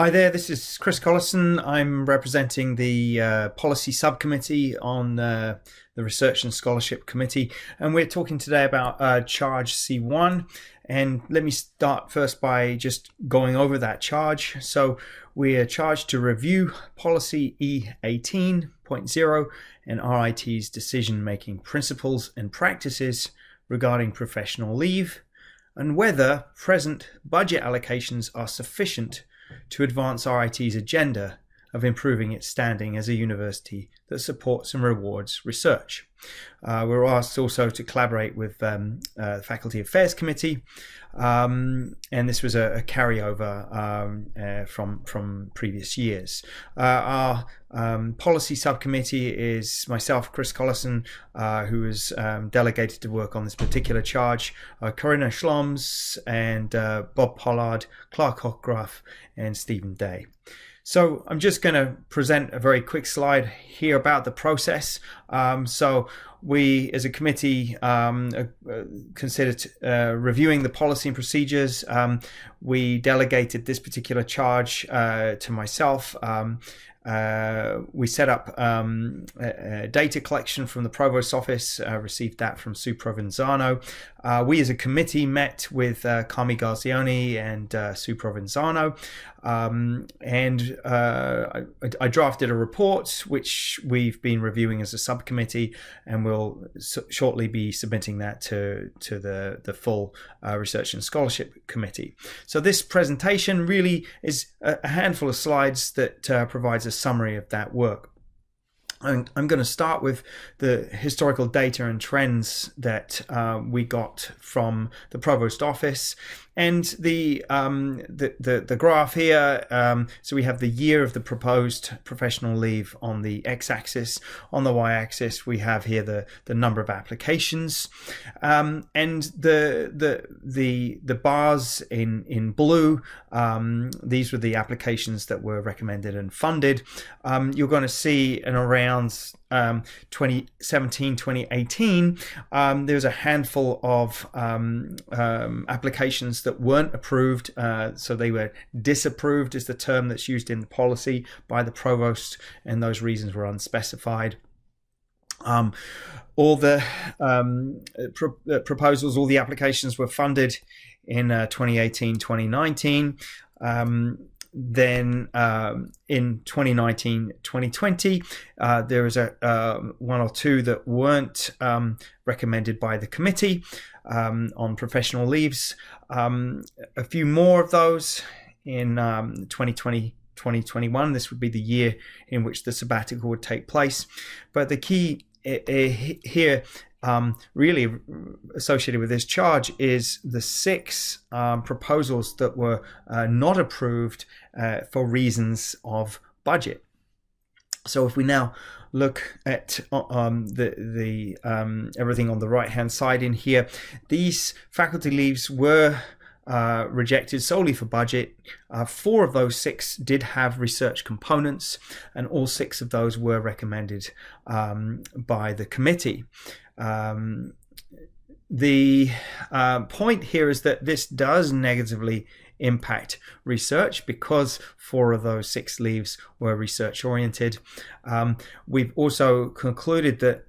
Hi there, this is Chris Collison. I'm representing the Policy Subcommittee on the Research and Scholarship Committee, and we're talking today about Charge C1. And let me start first by just going over that charge. So we are charged to review Policy E18.0 and RIT's decision-making principles and practices regarding professional leave, and whether present budget allocations are sufficient to advance RIT's agenda of improving its standing as a university that supports and rewards research. We're asked also to collaborate with the Faculty Affairs Committee, and this was a carryover from previous years. Our policy subcommittee is myself, Chris Collison, who is delegated to work on this particular charge, Corinna Schloms, and Bob Pollard, Clark Hochgraf, and Stephen Day. So I'm just going to present a very quick slide here about the process. So we, as a committee, considered reviewing the policy and procedures. We delegated this particular charge to myself. We set up data collection from the Provost's office, received that from Sue Provenzano. We as a committee met with Carmi Garzioni and Sue Provenzano, and I drafted a report which we've been reviewing as a subcommittee, and we'll shortly be submitting that to the full Research and Scholarship Committee. So this presentation really is a handful of slides that provides a summary of that work. I'm going to start with the historical data and trends that we got from the Provost office, and the graph here. So we have the year of the proposed professional leave on the x-axis. On the y-axis, we have here the number of applications, and the bars in blue. These were the applications that were recommended and funded. You're going to see in around 2017, 2018, there was a handful of applications that weren't approved, so they were disapproved is the term that's used in the policy by the provost, and those reasons were unspecified. All the proposals, all the applications were funded in 2018, 2019. Then in 2019, 2020, there was one or two that weren't recommended by the committee on professional leaves. A few more of those in 2020, 2021. This would be the year in which the sabbatical would take place. But the key here, really associated with this charge, is the 6 proposals that were not approved for reasons of budget. So if we now look at everything on the right hand side in here, these faculty leaves were rejected solely for budget. 4 of those 6 did have research components, and all 6 of those were recommended by the committee. The point here is that this does negatively impact research because 4 of those 6 leaves were research oriented. We've also concluded that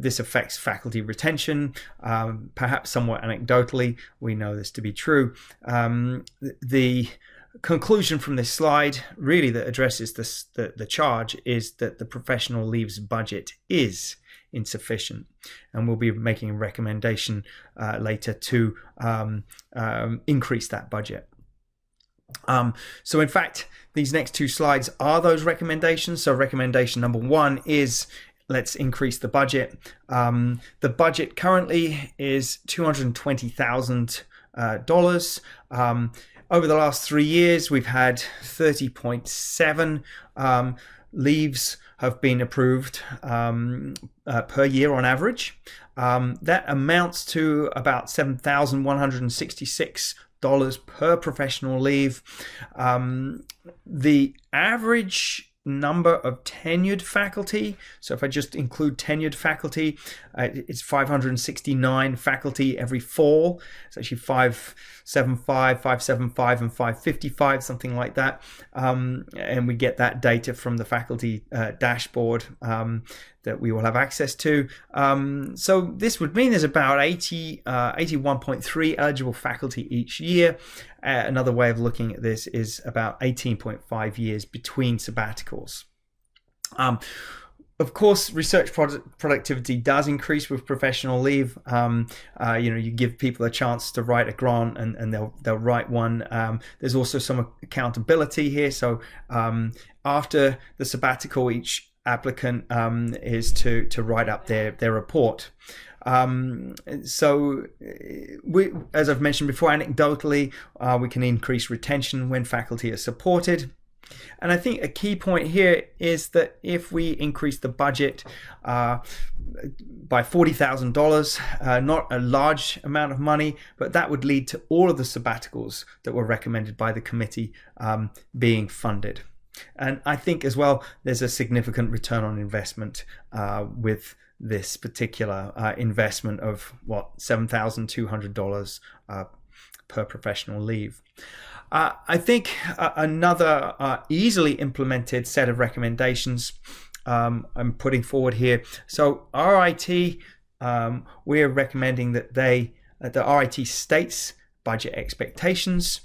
this affects faculty retention, perhaps somewhat anecdotally. We know this to be true. The conclusion from this slide, really, that addresses the charge, is that the professional leaves budget is insufficient, and we'll be making a recommendation later to increase that budget. So in fact, these next 2 slides are those recommendations. So recommendation number 1 is, let's increase the budget. The budget currently is $220,000. Over the last 3 years, we've had 30.7 leaves have been approved per year on average. That amounts to about $7,166 per professional leave. The average number of tenured faculty. So if I just include tenured faculty, it's 569 faculty every fall. It's actually 575, 575, and 555, something like that. And we get that data from the faculty dashboard that we will have access to. So this would mean there's about 81.3 eligible faculty each year. Another way of looking at this is about 18.5 years between sabbaticals. Of course, research productivity does increase with professional leave. You give people a chance to write a grant, and they'll write one. There's also some accountability here. So after the sabbatical, each applicant is to write up their report. So as I've mentioned before, anecdotally, we can increase retention when faculty are supported. And I think a key point here is that if we increase the budget by $40,000, not a large amount of money, but that would lead to all of the sabbaticals that were recommended by the committee being funded. And I think as well, there's a significant return on investment with this particular investment of $7,200 per professional leave. I think another easily implemented set of recommendations I'm putting forward here. So RIT, we're recommending that the RIT states budget expectations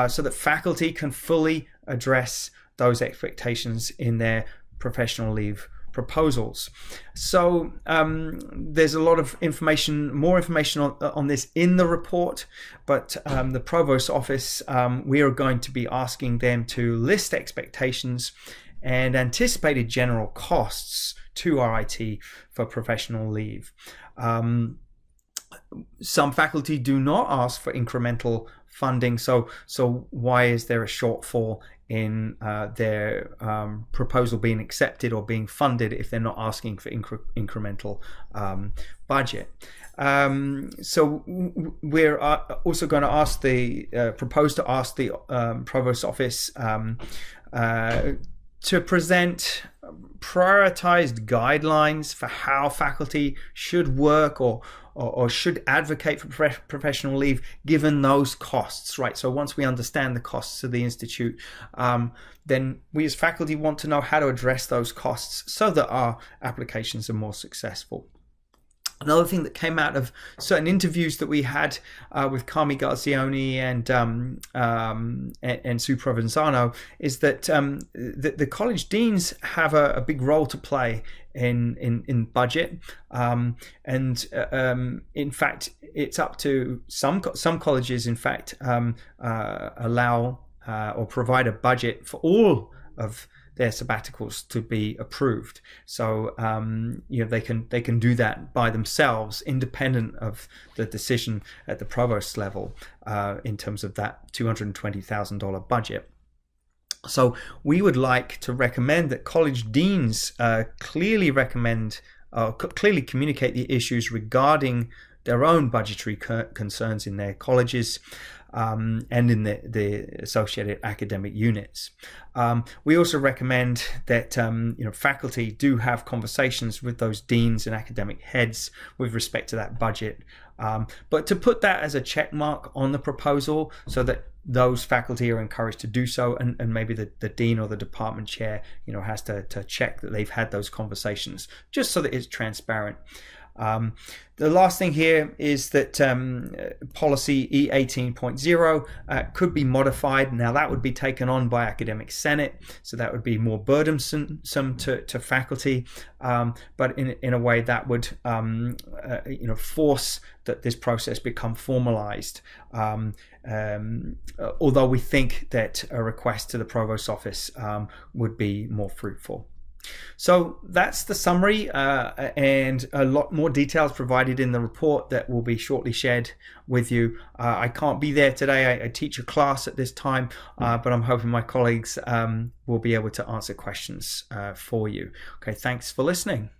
so that faculty can fully address those expectations in their professional leave proposals. So there's a lot of information, more information on this in the report, but the Provost's office, we are going to be asking them to list expectations and anticipated general costs to RIT for professional leave. Some faculty do not ask for incremental funding, so why is there a shortfall in their proposal being accepted or being funded if they're not asking for incremental budget? So we're also going to ask propose to ask the Provost's office to present prioritized guidelines for how faculty should work or should advocate for professional leave given those costs, right? So once we understand the costs of the institute, then we as faculty want to know how to address those costs so that our applications are more successful. Another thing that came out of certain interviews that we had with Carmi Garzioni and Sue Provenzano is that the college deans have a big role to play in budget, and in fact, it's up to some colleges, in fact, allow or provide a budget for all of their sabbaticals to be approved. So they can do that by themselves, independent of the decision at the provost level in terms of that $220,000 budget. So we would like to recommend that college deans clearly communicate the issues regarding their own budgetary concerns in their colleges and in the associated academic units. We also recommend that faculty do have conversations with those deans and academic heads with respect to that budget, but to put that as a check mark on the proposal so that those faculty are encouraged to do so, and maybe the dean or the department chair has to check that they've had those conversations, just so that it's transparent. The last thing here is that policy E18.0 could be modified. Now that would be taken on by Academic Senate, so that would be more burdensome to faculty, but in a way that would force that this process become formalized. Although we think that a request to the Provost's office would be more fruitful. So that's the summary, and a lot more details provided in the report that will be shortly shared with you. I can't be there today. I teach a class at this time, but I'm hoping my colleagues will be able to answer questions for you. Okay, thanks for listening.